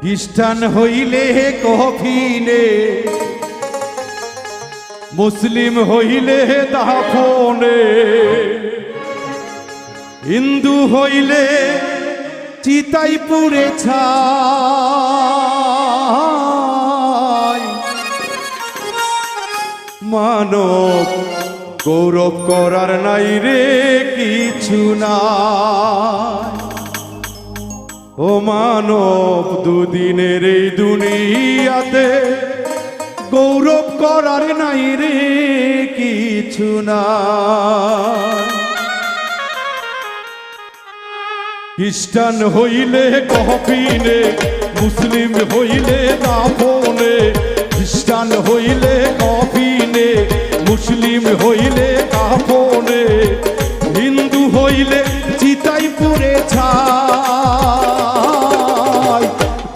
খ্রিস্টান হইলে কফিনে, মুসলিম হইলে দাফনে, হিন্দু হইলে চিতাই পুড়ে ছাই। মানব গৌরব করার নাই রে কিছু না। ও মানব দুদিনের এই দুনিয়াতে গৌরব করার নাই রে কিছু না। খ্রিস্টান হইলে কফিনে, মুসলিম হইলে দাফনে, খ্রিস্টান হইলে কফিনে, মুসলিম হইলে